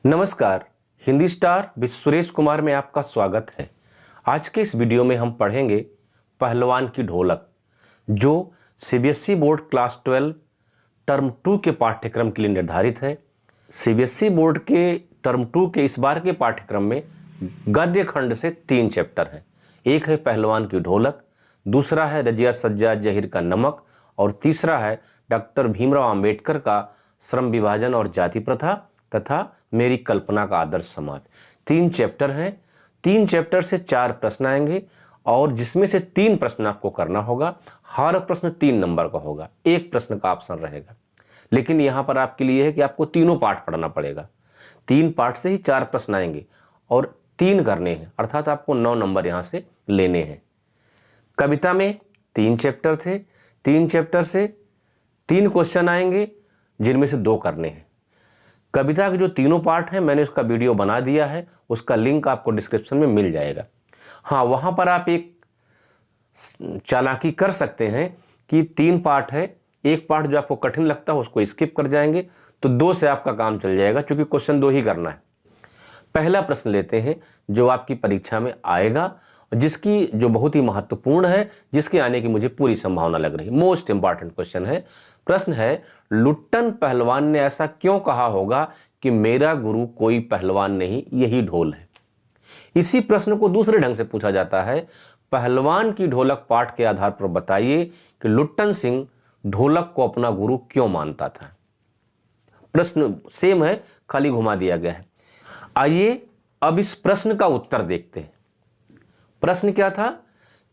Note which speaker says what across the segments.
Speaker 1: नमस्कार। हिंदी स्टार सुरेश कुमार में आपका स्वागत है। आज के इस वीडियो में हम पढ़ेंगे पहलवान की ढोलक, जो सीबीएसई बोर्ड क्लास 12 टर्म 2 के पाठ्यक्रम के लिए निर्धारित है। सीबीएसई बोर्ड के टर्म 2 के इस बार के पाठ्यक्रम में गद्य खंड से 3 चैप्टर हैं। एक है पहलवान की ढोलक, दूसरा है रजिया सज्जा जहीर का नमक और तीसरा है डॉक्टर भीमराव अंबेडकर का श्रम विभाजन और जाति प्रथा तथा मेरी कल्पना का आदर्श समाज। 3 चैप्टर हैं। 3 चैप्टर से 4 प्रश्न आएंगे और जिसमें से 3 प्रश्न आपको करना होगा। हर प्रश्न 3 नंबर का होगा, 1 प्रश्न का ऑप्शन रहेगा। लेकिन यहां पर आपके लिए है कि आपको तीनों पाठ पढ़ना पड़ेगा। 3 पाठ से ही 4 प्रश्न आएंगे और 3 करने हैं, अर्थात आपको 9 नंबर यहां से लेने हैं। कविता में 3 चैप्टर थे। 3 चैप्टर से 3 क्वेश्चन आएंगे, जिनमें से 2 करने हैं। कविता के जो तीनों पार्ट हैं, मैंने उसका वीडियो बना दिया है, उसका लिंक आपको डिस्क्रिप्शन में मिल जाएगा। हाँ, वहां पर आप एक चालाकी कर सकते हैं कि 3 पार्ट है, एक पार्ट जो आपको कठिन लगता है उसको स्किप कर जाएंगे, तो 2 से आपका काम चल जाएगा, क्योंकि क्वेश्चन 2 ही करना है। पहला प्रश्न लेते हैं जो आपकी परीक्षा में आएगा, जिसकी जो बहुत ही महत्वपूर्ण है, जिसके आने की मुझे पूरी संभावना लग रही है। मोस्ट इंपॉर्टेंट क्वेश्चन है। प्रश्न है, लुट्टन पहलवान ने ऐसा क्यों कहा होगा कि मेरा गुरु कोई पहलवान नहीं, यही ढोल है। इसी प्रश्न को दूसरे ढंग से पूछा जाता है, पहलवान की ढोलक पाठ के आधार पर बताइए कि लुट्टन सिंह ढोलक को अपना गुरु क्यों मानता था। प्रश्न सेम है, खाली घुमा दिया गया है। आइए अब इस प्रश्न का उत्तर देखते हैं। प्रश्न क्या था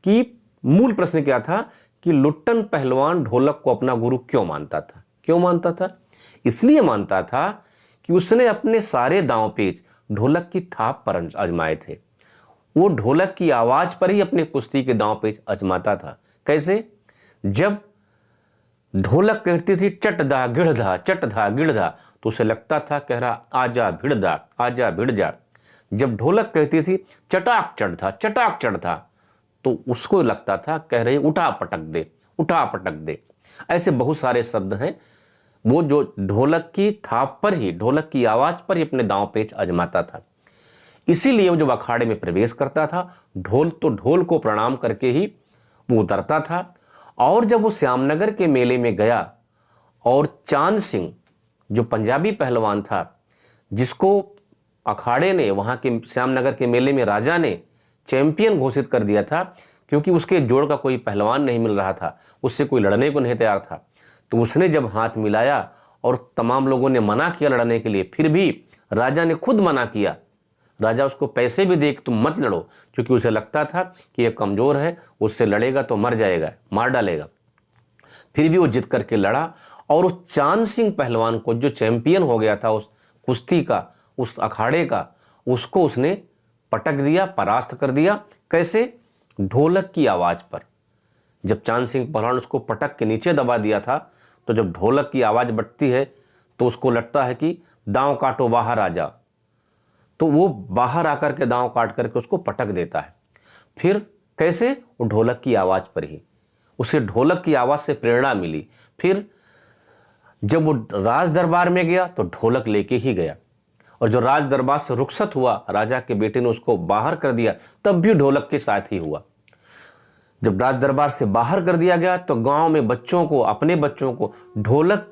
Speaker 1: कि मूल प्रश्न क्या था कि लुट्टन पहलवान ढोलक को अपना गुरु क्यों मानता था। क्यों मानता था? इसलिए मानता था कि उसने अपने सारे दांव पेच ढोलक की थाप पर आजमाए थे। वो ढोलक की आवाज पर ही अपने कुश्ती के दांव पेच आजमाता था। कैसे? जब ढोलक कहती थी चटधा गिड़धा चटधा गिड़धा, तो उसे लगता था कह रहा आजा भिड़धा आजा भिड़ जा। जब ढोलक कहती थी चटाक चढ़ता, तो उसको लगता था कह रहे उठा पटक दे। ऐसे बहुत सारे शब्द हैं। वो जो ढोलक की थाप पर ही, ढोलक की आवाज पर ही अपने दांव पेच आजमाता था। इसीलिए वो जब अखाड़े में प्रवेश करता था, ढोल को प्रणाम करके ही वो उतरता था। और जब वो श्यामनगर के मेले में गया और चांद सिंह जो पंजाबी पहलवान था, जिसको अखाड़े ने, वहां के श्यामनगर के मेले में राजा ने चैंपियन घोषित कर दिया था, क्योंकि उसके जोड़ का कोई पहलवान नहीं मिल रहा था, उससे कोई लड़ने को नहीं तैयार था। तो उसने जब हाथ मिलाया और तमाम लोगों ने मना किया लड़ने के लिए, फिर भी राजा ने खुद मना किया। राजा उसको पैसे भी दे कि तुम मत लड़ो, क्योंकि उसे लगता था कि यह कमजोर है, उससे लड़ेगा तो मर जाएगा, मार डालेगा। फिर भी वो जिद करके लड़ा और उस चांद सिंह पहलवान को, जो चैंपियन हो गया था उस कुश्ती का, उस अखाड़े का, उसको उसने पटक दिया, परास्त कर दिया। कैसे? ढोलक की आवाज पर। जब चांद सिंह पहलवान उसको पटक के नीचे दबा दिया था, तो जब ढोलक की आवाज बजती है तो उसको लगता है कि दांव काटो बाहर आ जा, तो वो बाहर आकर के दांव काट करके उसको पटक देता है। फिर कैसे? वो ढोलक की आवाज पर ही, उसे ढोलक की आवाज से प्रेरणा मिली। फिर जब वो राज दरबार में गया तो ढोलक लेके ही गया, और जो राज दरबार से रुखसत हुआ, राजा के बेटे ने उसको बाहर कर दिया, तब भी ढोलक के साथ ही हुआ। जब राज दरबार से बाहर कर दिया गया तो गांव में बच्चों को, अपने बच्चों को ढोलक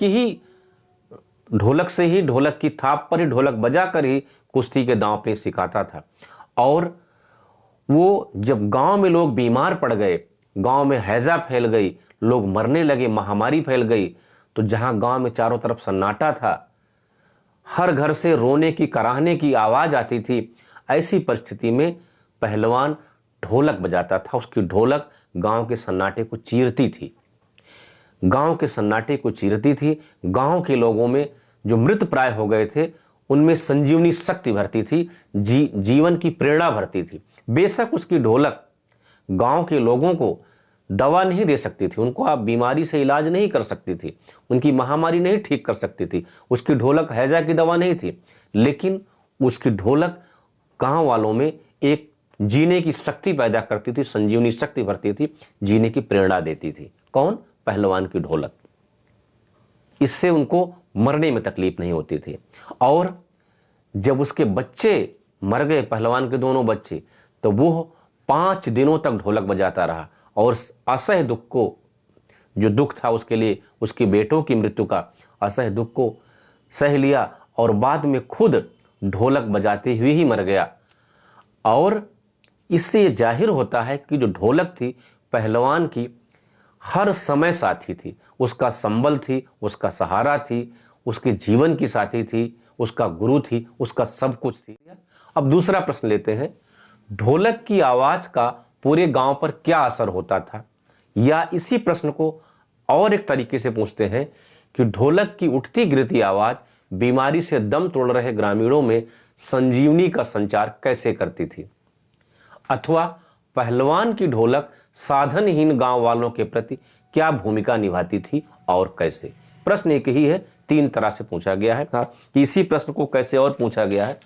Speaker 1: से ही, ढोलक की थाप पर ही, ढोलक बजा कर ही कुश्ती के दांव पे सिखाता था। और वो जब गांव में लोग बीमार पड़ गए, गांव में हैजा फैल गई, लोग मरने लगे, महामारी फैल गई, तो जहां गांव में चारों तरफ सन्नाटा था, हर घर से रोने की, कराहने की आवाज आती थी, ऐसी परिस्थिति में पहलवान ढोलक बजाता था। उसकी ढोलक गांव के सन्नाटे को चीरती थी, गांव के सन्नाटे को चीरती थी। गांव के लोगों में जो मृत प्राय हो गए थे, उनमें संजीवनी शक्ति भरती थी, जीवन की प्रेरणा भरती थी। बेशक उसकी ढोलक गांव के लोगों को दवा नहीं दे सकती थी, उनको आप बीमारी से इलाज नहीं कर सकती थी, उनकी महामारी नहीं ठीक कर सकती थी, उसकी ढोलक हैजा की दवा नहीं थी, लेकिन उसकी ढोलक गांव वालों में एक जीने की शक्ति पैदा करती थी, संजीवनी शक्ति भरती थी, जीने की प्रेरणा देती थी। कौन? पहलवान की ढोलक। इससे उनको मरने में तकलीफ नहीं होती थी। और जब उसके बच्चे मर गए, पहलवान के दोनों बच्चे, तो वो 5 दिनों तक ढोलक बजाता रहा और असह्य दुख को, जो दुख था उसके लिए, उसके बेटों की मृत्यु का असह्य दुख को सह लिया और बाद में खुद ढोलक बजाते हुए ही मर गया। और इससे ये जाहिर होता है कि जो ढोलक थी पहलवान की हर समय साथी थी, उसका संबल थी, उसका सहारा थी, उसके जीवन की साथी थी, उसका गुरु थी, उसका सब कुछ थी। अब दूसरा प्रश्न लेते हैं, ढोलक की आवाज का पूरे गांव पर क्या असर होता था? या इसी प्रश्न को और एक तरीके से पूछते हैं कि ढोलक की उठती गिरती आवाज बीमारी से दम तोड़ रहे ग्रामीणों में संजीवनी का संचार कैसे करती थी? अथवा पहलवान की ढोलक साधनहीन गांव वालों के प्रति क्या भूमिका निभाती थी और कैसे? प्रश्न एक ही है, 3 तरह से पूछा गया है। कि इसी प्रश्न को कैसे और पूछा गया है,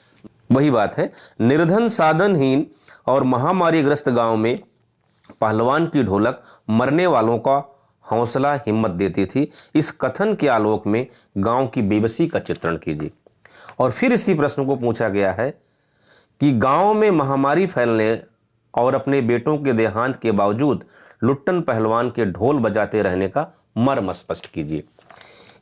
Speaker 1: वही बात है। निर्धन, साधनहीन और महामारी ग्रस्त गांव में पहलवान की ढोलक मरने वालों का हौसला, हिम्मत देती थी। इस कथन के आलोक में गांव की बेबसी का चित्रण कीजिए। और फिर इसी प्रश्न को पूछा गया है कि गांव में महामारी फैलने और अपने बेटों के देहांत के बावजूद लुट्टन पहलवान के ढोल बजाते रहने का मर्म स्पष्ट कीजिए।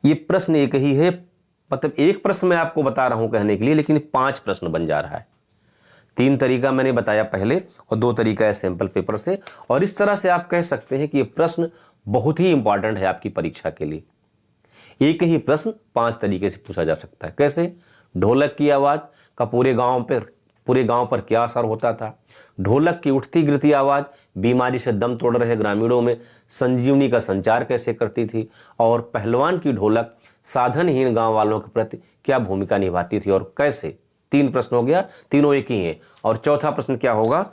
Speaker 1: ये प्रश्न एक ही है, मतलब एक प्रश्न मैं आपको बता रहा हूं कहने के लिए, लेकिन 5 प्रश्न बन जा रहा है। 3 तरीका मैंने बताया पहले और 2 तरीका है सैंपल पेपर से। और इस तरह से आप कह सकते हैं कि ये प्रश्न बहुत ही इंपॉर्टेंट है आपकी परीक्षा के लिए। एक ही प्रश्न 5 तरीके से पूछा जा सकता है। कैसे? ढोलक की आवाज का पूरे गांव पर क्या असर होता था? ढोलक की उठती गिरती आवाज बीमारी से दम तोड़ रहे ग्रामीणों में संजीवनी का संचार कैसे करती थी? और पहलवान की ढोलक साधनहीन गांव वालों के प्रति क्या भूमिका निभाती थी और कैसे? 3 प्रश्न हो गया, तीनों एक ही हैं। और चौथा प्रश्न क्या होगा?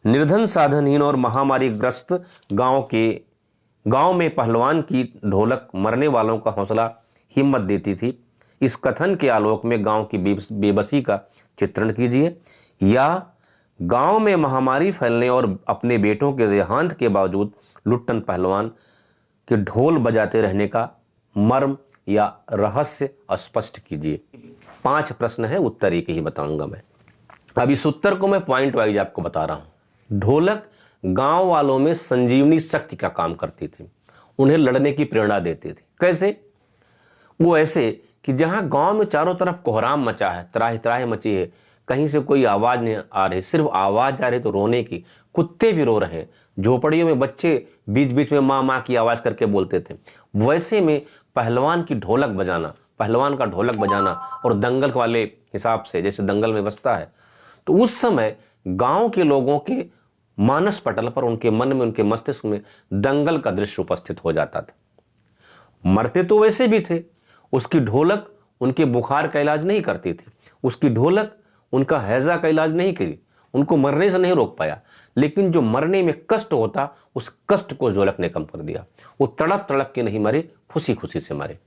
Speaker 1: निर्धन, साधनहीन और महामारी ग्रस्त गांव में पहलवान की ढोलक मरने वालों का हौसला, हिम्मत देती थी। इस कथन के आलोक में गांव की बेबसी का चित्रण कीजिए। या गांव में महामारी फैलने और अपने बेटों के देहांत के बावजूद लुट्टन पहलवान के ढोल बजाते रहने का मर्म या रहस्य स्पष्ट कीजिए। 5 प्रश्न है, उत्तर एक ही बताऊंगा मैं। अब इस उत्तर को मैं पॉइंट वाइज आपको बता रहा हूं। ढोलक गांव वालों में संजीवनी शक्ति का काम करती थी, उन्हें लड़ने की प्रेरणा देती थी। कैसे? वो ऐसे कि जहां गांव में चारों तरफ कोहराम मचा है, त्राही त्राही मची है, कहीं से कोई आवाज नहीं आ रही, सिर्फ आवाज आ रही तो रोने की, कुत्ते भी रो रहे हैं, झोपड़ियों में बच्चे बीच बीच में माँ माँ की आवाज करके बोलते थे। वैसे में पहलवान की ढोलक बजाना, पहलवान का ढोलक बजाना और दंगल वाले हिसाब से जैसे दंगल में बजता है, तो उस समय गांव के लोगों के मानस पटल पर, उनके मन में, उनके मस्तिष्क में दंगल का दृश्य उपस्थित हो जाता था। मरते तो वैसे भी थे, उसकी ढोलक उनके बुखार का इलाज नहीं करती थी, उसकी ढोलक उनका हैजा का इलाज नहीं करी, उनको मरने से नहीं रोक पाया, लेकिन जो मरने में कष्ट होता उस कष्ट को ढोलक ने कम कर दिया। वो तड़प तड़प के नहीं मरे, खुशी खुशी से मरे।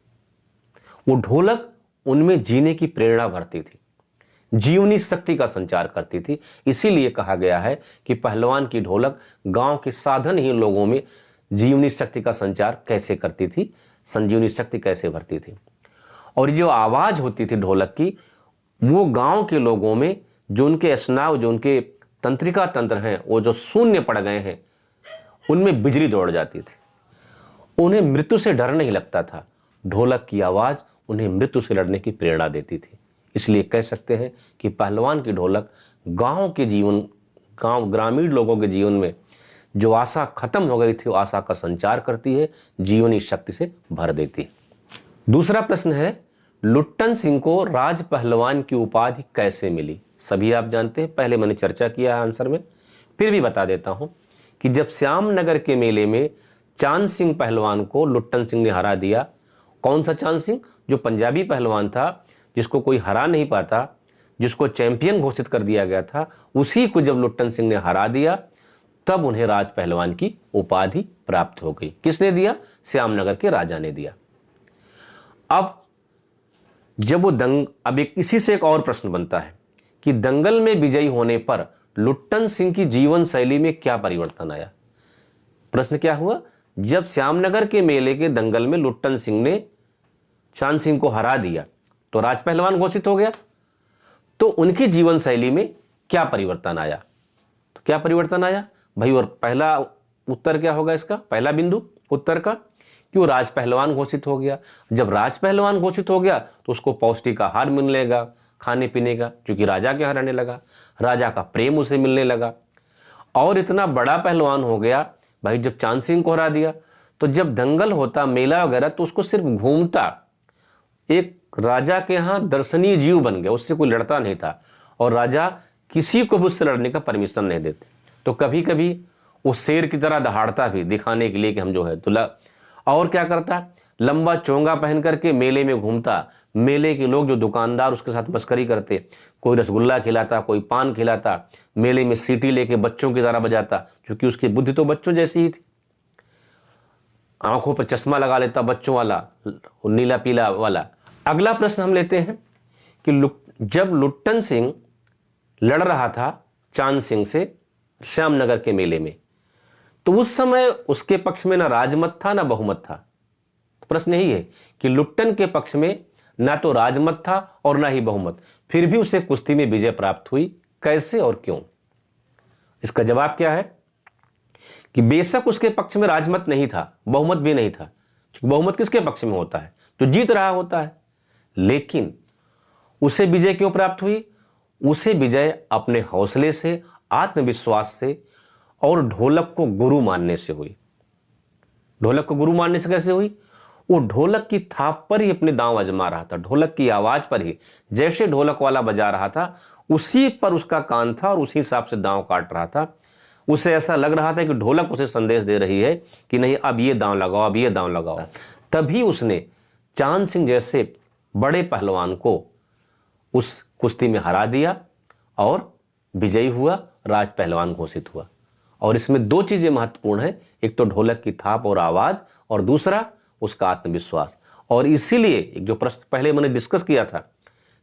Speaker 1: वो ढोलक उनमें जीने की प्रेरणा भरती थी, जीवनी शक्ति का संचार करती थी। इसीलिए कहा गया है कि पहलवान की ढोलक गांव के साधनहीन लोगों में जीवनी शक्ति का संचार कैसे करती थी, संजीवनी शक्ति कैसे भरती थी। और जो आवाज होती थी ढोलक की, वो गांव के लोगों में जो उनके स्नायु, जो उनके तंत्रिका तंत्र हैं, वो जो शून्य पड़ गए हैं, उनमें बिजली दौड़ जाती थी। उन्हें मृत्यु से डर नहीं लगता था। ढोलक की आवाज उन्हें मृत्यु से लड़ने की प्रेरणा देती थी। इसलिए कह सकते हैं कि पहलवान की ढोलक ग्रामीण लोगों के जीवन में जो आशा खत्म हो गई थी, वो आशा का संचार करती है, जीवनी शक्ति से भर देती है। दूसरा प्रश्न है, लुट्टन सिंह को राज पहलवान की उपाधि कैसे मिली? सभी आप जानते हैं, पहले मैंने चर्चा किया है आंसर में, फिर भी बता देता हूं कि जब श्यामनगर के मेले में चांद सिंह पहलवान को लुट्टन सिंह ने हरा दिया। कौन सा चांद सिंह? जो पंजाबी पहलवान था, जिसको कोई हरा नहीं पाता, जिसको चैंपियन घोषित कर दिया गया था, उसी को जब लुट्टन सिंह ने हरा दिया, तब उन्हें राज पहलवान की उपाधि प्राप्त हो गई। किसने दिया? श्यामनगर के राजा ने दिया। अब जब वो अब इसी से एक और प्रश्न बनता है कि दंगल में विजयी होने पर लुट्टन सिंह की जीवन शैली में क्या परिवर्तन आया? प्रश्न क्या हुआ? जब श्यामनगर के मेले के दंगल में लुट्टन सिंह ने चांद सिंह को हरा दिया तो राज पहलवान घोषित हो गया। तो उनकी जीवन शैली में क्या परिवर्तन आया? तो क्या परिवर्तन आया भाई? और पहला उत्तर क्या होगा इसका, पहला बिंदु उत्तर का, कि वो राज पहलवान घोषित हो गया। जब राज पहलवान घोषित हो गया तो उसको पौष्टिक आहार मिलने लगा, खाने पीने का, क्योंकि राजा के यहाँ रहने लगा, राजा का प्रेम उसे मिलने लगा और इतना बड़ा पहलवान हो गया भाई। जब चांद सिंह को हरा दिया तो जब दंगल होता, मेला वगैरह, तो उसको सिर्फ घूमता, एक राजा के यहाँ दर्शनीय जीव बन गया, उससे कोई लड़ता नहीं था और राजा किसी को भी उससे लड़ने का परमिशन नहीं देते। तो कभी कभी वो शेर की तरह दहाड़ता भी, दिखाने के लिए कि हम जो है तो और क्या करता, लंबा चोंगा पहन करके मेले में घूमता। मेले के लोग जो दुकानदार उसके साथ मस्करी करते, कोई रसगुल्ला खिलाता, कोई पान खिलाता, मेले में सीटी लेके बच्चों की तरह बजाता, क्योंकि उसकी बुद्धि तो बच्चों जैसी ही थी। आंखों पर चश्मा लगा लेता बच्चों वाला, नीला पीला वाला। अगला प्रश्न हम लेते हैं कि जब लुट्टन सिंह लड़ रहा था चांद सिंह से श्यामनगर के मेले में, तो उस समय उसके पक्ष में ना राजमत था ना बहुमत था। प्रश्न यही है कि लुट्टन के पक्ष में ना तो राजमत था और ना ही बहुमत, फिर भी उसे कुश्ती में विजय प्राप्त हुई। कैसे और क्यों? इसका जवाब क्या है कि बेशक उसके पक्ष में राजमत नहीं था, बहुमत भी नहीं था, क्योंकि बहुमत किसके पक्ष में होता है? जो जीत रहा होता है। लेकिन उसे विजय क्यों प्राप्त हुई? उसे विजय अपने हौसले से, आत्मविश्वास से और ढोलक को गुरु मानने से हुई। ढोलक को गुरु मानने से कैसे हुई? वो ढोलक की थाप पर ही अपने दांव आजमा रहा था, ढोलक की आवाज पर ही, जैसे ढोलक वाला बजा रहा था उसी पर उसका कान था और उसी हिसाब से दांव काट रहा था। उसे ऐसा लग रहा था कि ढोलक उसे संदेश दे रही है कि नहीं, अब ये दांव लगाओ, अब ये दांव लगाओ। तभी उसने चांद सिंह जैसे बड़े पहलवान को उस कुश्ती में हरा दिया और विजयी हुआ, राज पहलवान घोषित हुआ। और इसमें दो चीजें महत्वपूर्ण हैं, एक तो ढोलक की थाप और आवाज, और दूसरा उसका आत्मविश्वास। और इसीलिए एक जो प्रश्न पहले मैंने डिस्कस किया था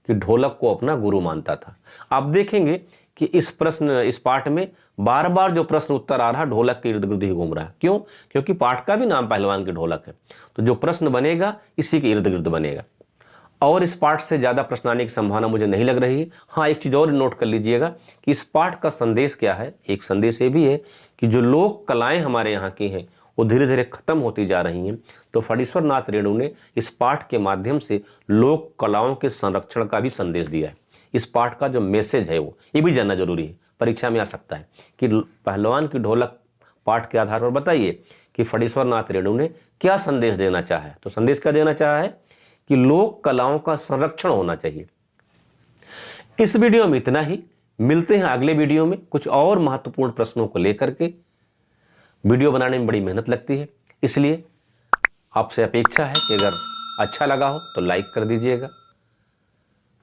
Speaker 1: कि ढोलक को अपना गुरु मानता था। आप देखेंगे कि इस पाठ में बार बार जो प्रश्न उत्तर आ रहा, ढोलक के इर्द गिर्द ही घूम रहा है। क्यों? क्योंकि पाठ का भी नाम पहलवान की ढोलक है, तो जो प्रश्न बनेगा इसी के इर्द गिर्द बनेगा। और इस पाठ से ज्यादा प्रश्न आने की संभावना मुझे नहीं लग रही है। हाँ, एक चीज और नोट कर लीजिएगा कि इस पाठ का संदेश क्या है। एक संदेश ये भी है कि जो लोक कलाएं हमारे यहाँ की हैं वो धीरे धीरे खत्म होती जा रही हैं। तो फणीश्वर नाथ रेणु ने इस पाठ के माध्यम से लोक कलाओं के संरक्षण का भी संदेश दिया है। इस पाठ का जो मैसेज है वो ये भी जानना जरूरी है, परीक्षा में आ सकता है कि पहलवान की ढोलक पाठ के आधार पर बताइए कि फणीश्वर नाथ रेणु ने क्या संदेश देना चाहा है। तो संदेश क्या देना चाहा है कि लोक कलाओं का संरक्षण होना चाहिए। इस वीडियो में इतना ही, मिलते हैं अगले वीडियो में कुछ और महत्वपूर्ण प्रश्नों को लेकर के। वीडियो बनाने में बड़ी मेहनत लगती है, इसलिए आपसे अपेक्षा है कि अगर अच्छा लगा हो तो लाइक कर दीजिएगा,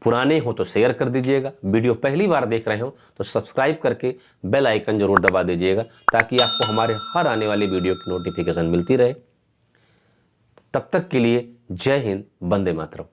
Speaker 1: पुराने हो तो शेयर कर दीजिएगा, वीडियो पहली बार देख रहे हो तो सब्सक्राइब करके बेल आइकन जरूर दबा दीजिएगा ताकि आपको हमारे हर आने वाली वीडियो की नोटिफिकेशन मिलती रहे। तब तक के लिए जय हिंद, वंदे मातरम।